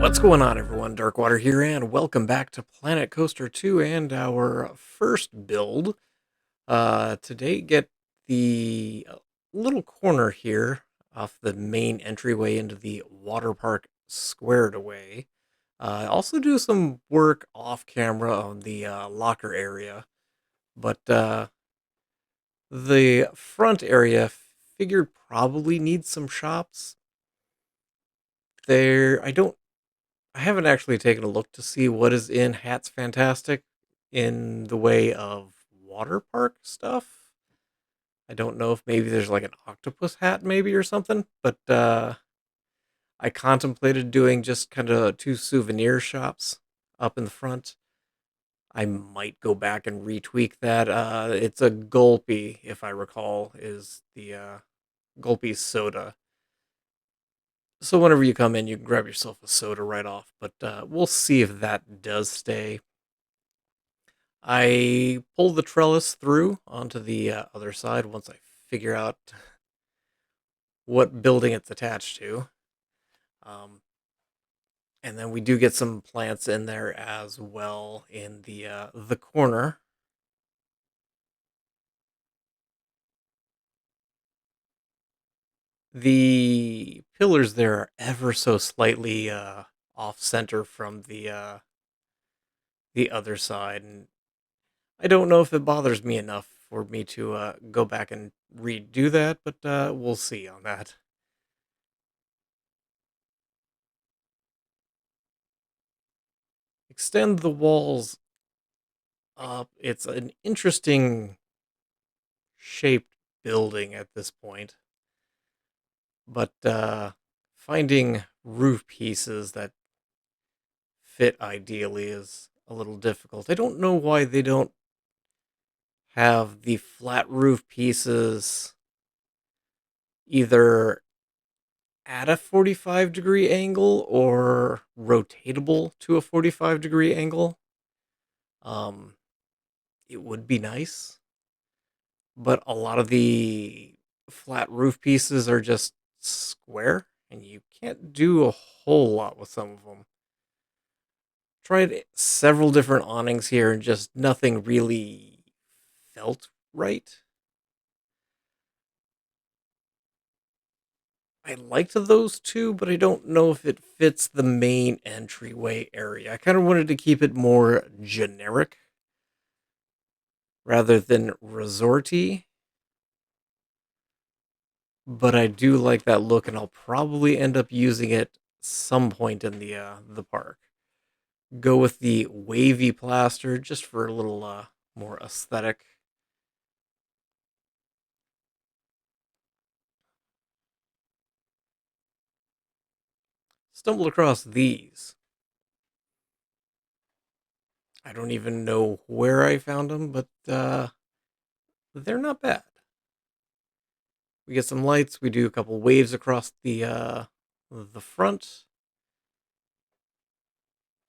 What's going on, everyone? Darkwater here, and welcome back to Planet Coaster 2 and our first build. Today, get the little corner here off the main entryway into the water park squared away. Also do some work off camera on the locker area, but the front area figured probably needs some shops. I haven't actually taken a look to see what is in Hats Fantastic in the way of water park stuff. I don't know if maybe there's like an octopus hat maybe or something, but I contemplated doing just kind of two souvenir shops up in the front. I might go back and retweak that. It's a Gulpy, if I recall, is the Gulpy soda. So whenever you come in, you can grab yourself a soda right off. But we'll see if that does stay. I pull the trellis through onto the other side once I figure out what building it's attached to. Um, and then we do get some plants in there as well in the corner. The pillars there are ever so slightly off center from the other side, and I don't know if it bothers me enough for me to go back and redo that, but we'll see on that. Extend the walls up. It's an interesting shaped building at this point, but finding roof pieces that fit ideally is a little difficult. I don't know why they don't have the flat roof pieces either at a 45-degree angle or rotatable to a 45-degree angle. Um, it would be nice, but a lot of the flat roof pieces are just square, and you can't do a whole lot with some of them. Tried several different awnings here, and just nothing really felt right. I liked those two, but I don't know if it fits the main entryway area. I kind of wanted to keep it more generic rather than resorty, but I do like that look, and I'll probably end up using it some point in the park. Go with the wavy plaster just for a little more aesthetic. Stumbled across these. I don't even know where I found them, but they're not bad. We get some lights. We do a couple waves across the front,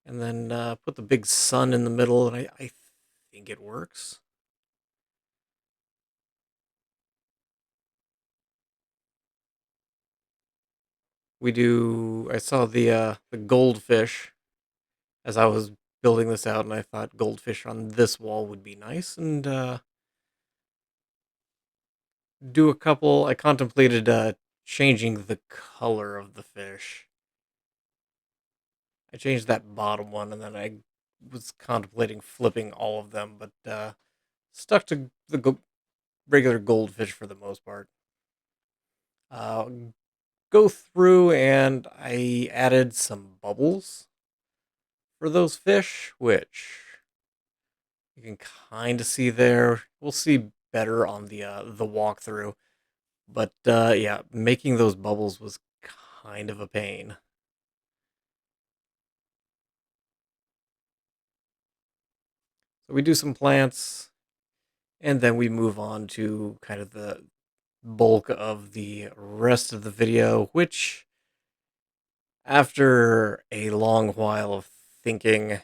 and then put the big sun in the middle, and I think it works. We do. I saw the goldfish as I was building this out, and I thought goldfish on this wall would be nice, and do a couple. I contemplated changing the color of the fish. I changed that bottom one, and then I was contemplating flipping all of them, but stuck to the regular goldfish for the most part. Uh, go through, and I added some bubbles for those fish, which you can kind of see there. We'll see better on the walkthrough, but yeah, making those bubbles was kind of a pain. So we do some plants, and then we move on to kind of the bulk of the rest of the video, which, after a long while of thinking,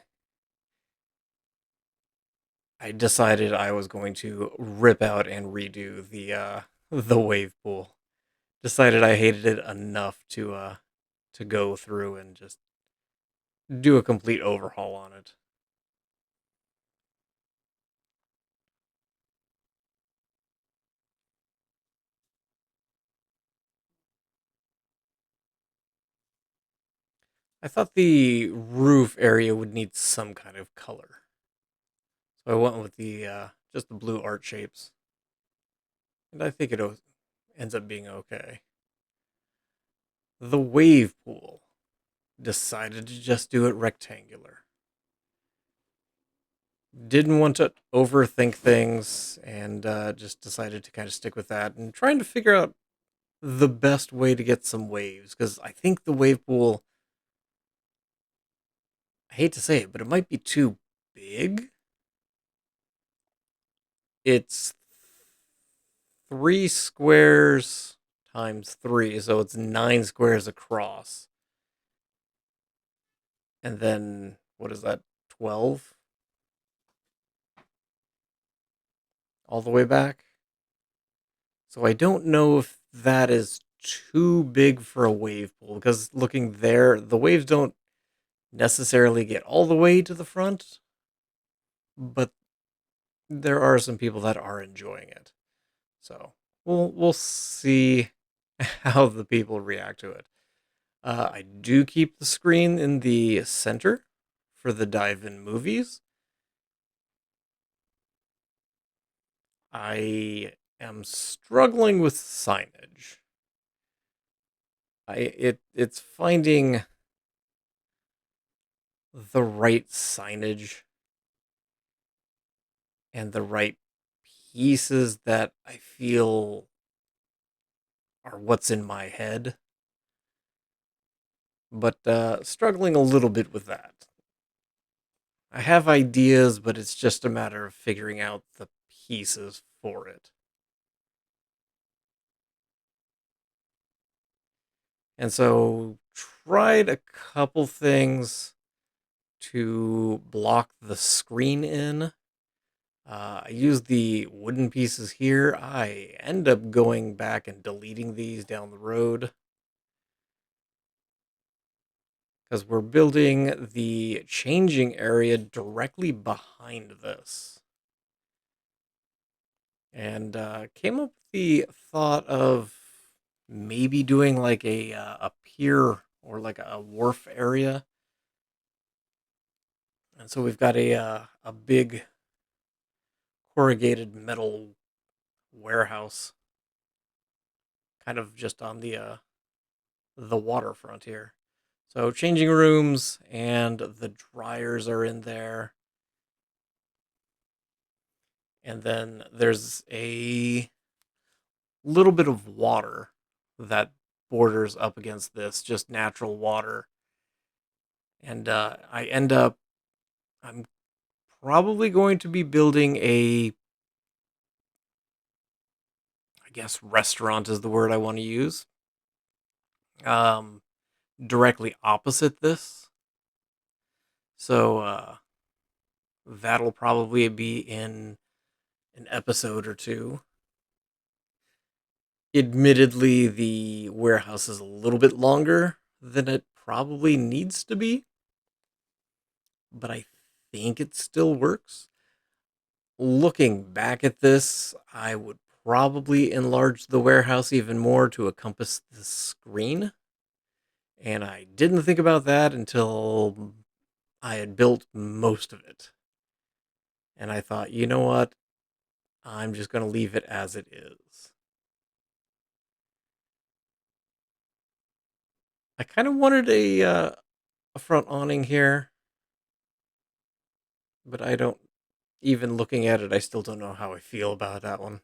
I decided I was going to rip out and redo the wave pool. Decided I hated it enough to go through and just do a complete overhaul on it. I thought the roof area would need some kind of color. So I went with the just the blue art shapes. And I think ends up being okay. The wave pool decided to just do it rectangular. Didn't want to overthink things and just decided to kind of stick with that and trying to figure out the best way to get some waves because I think the wave pool, I hate to say it, but it might be too big. It's 3 squares times three, so it's 9 squares across. And then, what is that, 12 all the way back? So I don't know if that is too big for a wave pool because looking there, the waves don't necessarily get all the way to the front, but there are some people that are enjoying it. So we'll see how the people react to it. I do keep the screen in the center for the dive-in movies. I am struggling with signage. It's finding the right signage and the right pieces that I feel are what's in my head, but struggling a little bit with that. I have ideas, but it's just a matter of figuring out the pieces for it. And so tried a couple things to block the screen in. I use the wooden pieces here. I end up going back and deleting these down the road because we're building the changing area directly behind this. And came up with the thought of maybe doing like a pier or like a wharf area. And so we've got a big corrugated metal warehouse kind of just on the waterfront here. So changing rooms and the dryers are in there. And then there's a little bit of water that borders up against this, just natural water. And I'm probably going to be building I guess restaurant is the word I want to use, um, directly opposite this. So that'll probably be in an episode or two. Admittedly, the warehouse is a little bit longer than it probably needs to be, but I think it still works. Looking back at this, I would probably enlarge the warehouse even more to encompass the screen. And I didn't think about that until I had built most of it. And I thought, you know what? I'm just going to leave it as it is. I kind of wanted a front awning here, but I don't, even looking at it, I still don't know how I feel about that one.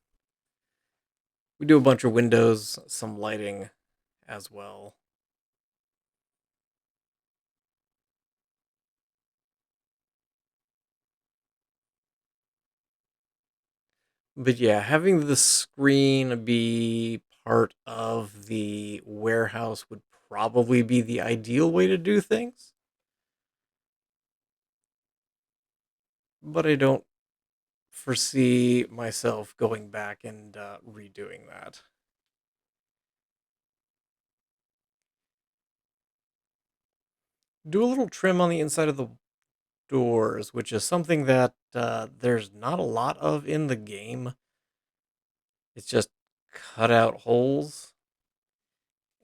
We do a bunch of windows, some lighting as well. But yeah, having the screen be part of the warehouse would probably be the ideal way to do things. But I don't foresee myself going back and redoing that. Do a little trim on the inside of the doors, which is something that there's not a lot of in the game. It's just cut out holes,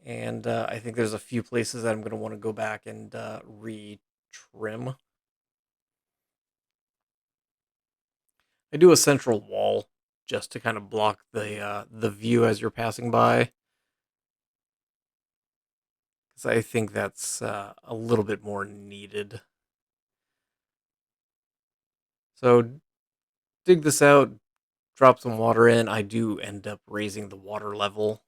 and I think there's a few places that I'm going to want to go back and re-trim. I do a central wall just to kind of block the view as you're passing by, because I think that's a little bit more needed. So dig this out, drop some water in. I do end up raising the water level.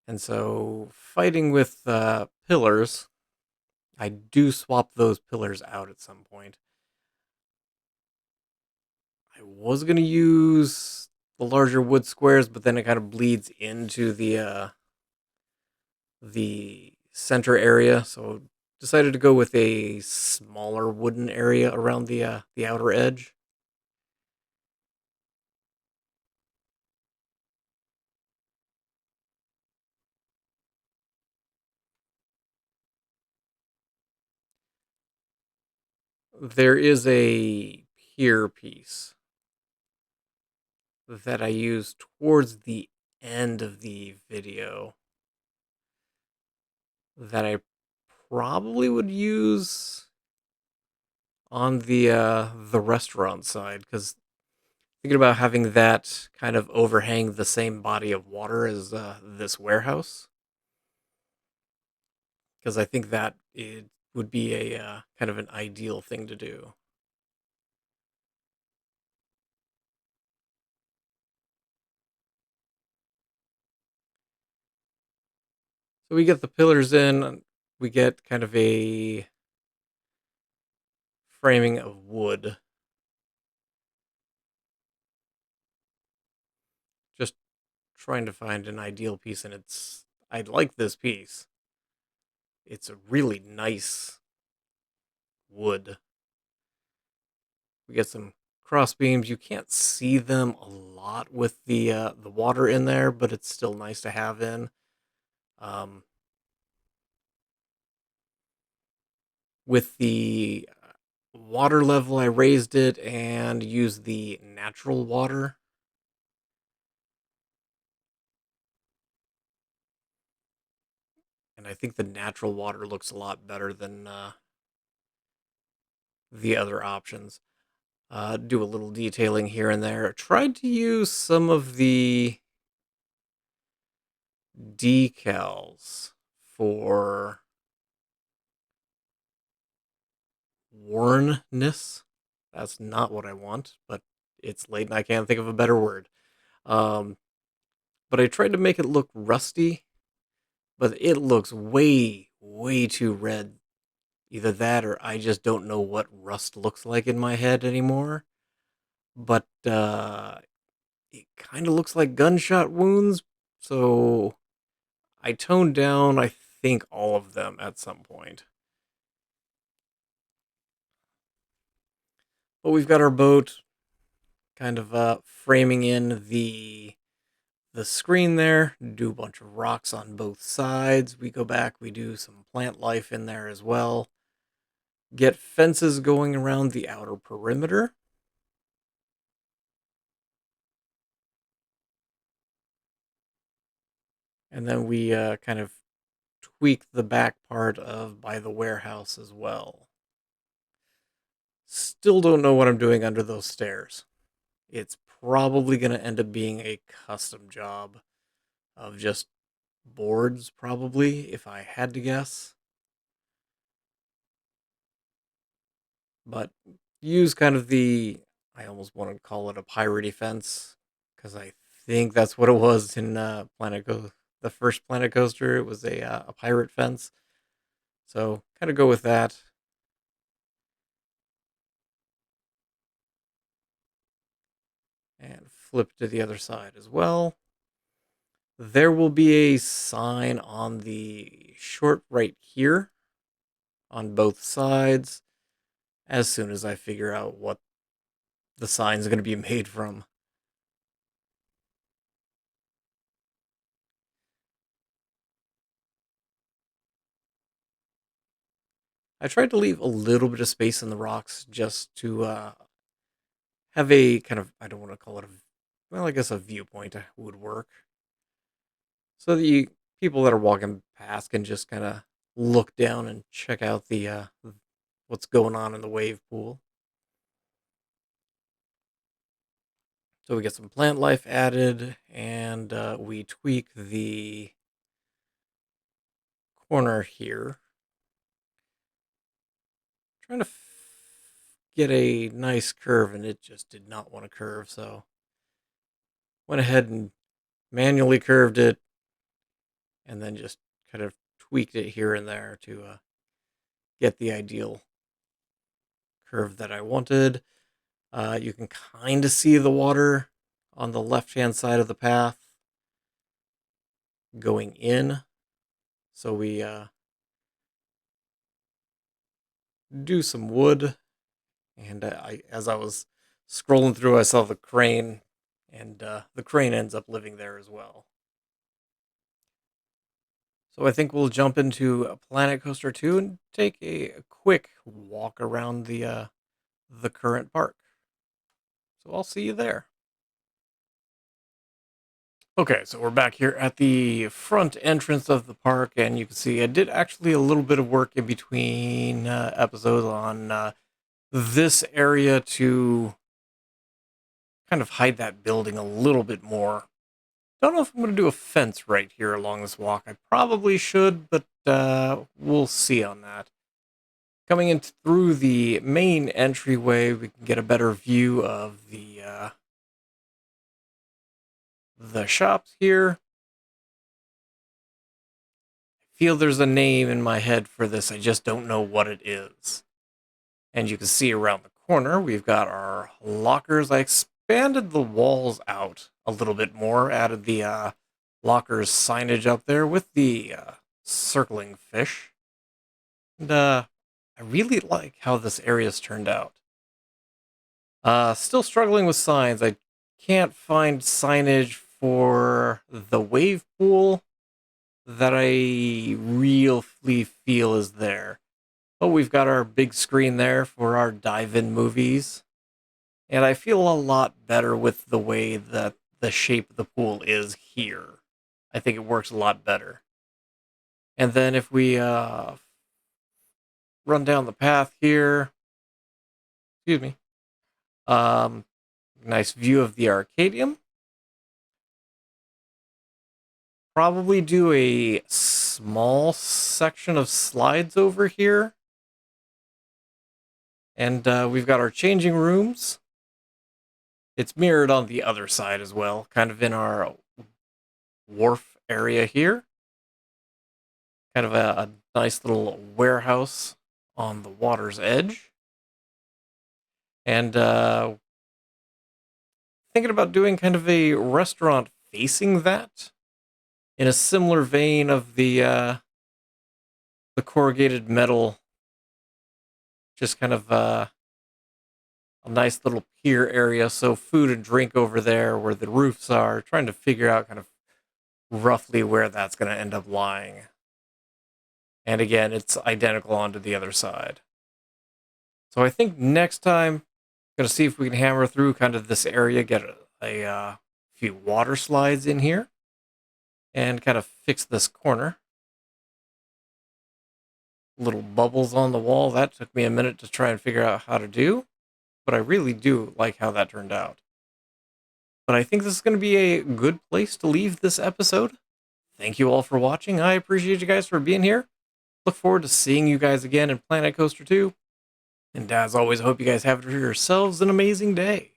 And so fighting with pillars, I do swap those pillars out at some point. I was going to use the larger wood squares, but then it kind of bleeds into the center area, so decided to go with a smaller wooden area around the outer edge. There is a pier piece that I use towards the end of the video that I probably would use on the restaurant side, because thinking about having that kind of overhang the same body of water as this warehouse, because I think that it would be a kind of an ideal thing to do. So we get the pillars in, we get kind of a framing of wood, just trying to find an ideal piece, and I like this piece. It's a really nice wood. We get some cross beams. You can't see them a lot with the water in there, but it's still nice to have in. Um, with the water level, I raised it and used the natural water. And I think the natural water looks a lot better than the other options. Do a little detailing here and there. Tried to use some of the decals for wornness. That's not what I want, but it's late and I can't think of a better word. Um, but I tried to make it look rusty, but it looks way, way too red. Either that or I just don't know what rust looks like in my head anymore. But it kind of looks like gunshot wounds, so I toned down, I think, all of them at some point. But we've got our boat kind of framing in the screen there. Do a bunch of rocks on both sides. We go back, we do some plant life in there as well. Get fences going around the outer perimeter. And then we kind of tweak the back part of by the warehouse as well. Still don't know what I'm doing under those stairs. It's probably going to end up being a custom job of just boards, probably, if I had to guess. But use kind of I almost want to call it a piratey fence, because I think that's what it was in the first Planet Coaster. It was a pirate fence. So kind of go with that. And flip to the other side as well. There will be a sign on the short right here on both sides as soon as I figure out what the sign's going to be made from. I tried to leave a little bit of space in the rocks just to have a kind of, I don't want to call it a, well, I guess a viewpoint would work. So that people that are walking past can just kind of look down and check out the what's going on in the wave pool. So we get some plant life added, and we tweak the corner here. Trying to get a nice curve, and it just did not want to curve, so went ahead and manually curved it, and then just kind of tweaked it here and there to get the ideal curve that I wanted. You can kind of see the water on the left-hand side of the path going in. So we do some wood, and as I was scrolling through, I saw the crane, and the crane ends up living there as well. So I think we'll jump into Planet Coaster 2 and take a quick walk around the current park. So I'll see you there. Okay, so we're back here at the front entrance of the park, and you can see I did actually a little bit of work in between episodes on this area to kind of hide that building a little bit more. Don't know if I'm going to do a fence right here along this walk. I probably should, but we'll see on that. Coming in through the main entryway, we can get a better view of the shops here. I feel there's a name in my head for this. I just don't know what it is. And you can see around the corner, we've got our lockers. I expanded the walls out a little bit more, added the lockers signage up there with the circling fish. And I really like how this area's turned out. Still struggling with signs. I can't find signage for the wave pool that I really feel is there. But we've got our big screen there for our dive-in movies. And I feel a lot better with the way that the shape of the pool is here. I think it works a lot better. And then if we run down the path here, excuse me, nice view of the Arcadium. Probably do a small section of slides over here. And we've got our changing rooms. It's mirrored on the other side as well, kind of in our wharf area here. Kind of a nice little warehouse on the water's edge. And thinking about doing kind of a restaurant facing that in a similar vein of the corrugated metal. Just kind of a nice little pier area, so food and drink over there where the roofs are, trying to figure out kind of roughly where that's going to end up lying. And again, it's identical onto the other side. So I think next time, going to see if we can hammer through kind of this area, get a few water slides in here, and kind of fix this corner. Little bubbles on the wall, that took me a minute to try and figure out how to do, but I really do like how that turned out. But I think this is going to be a good place to leave this episode. Thank you all for watching. I appreciate you guys for being here. Look forward to seeing you guys again in Planet Coaster 2. And as always, I hope you guys have yourselves an amazing day.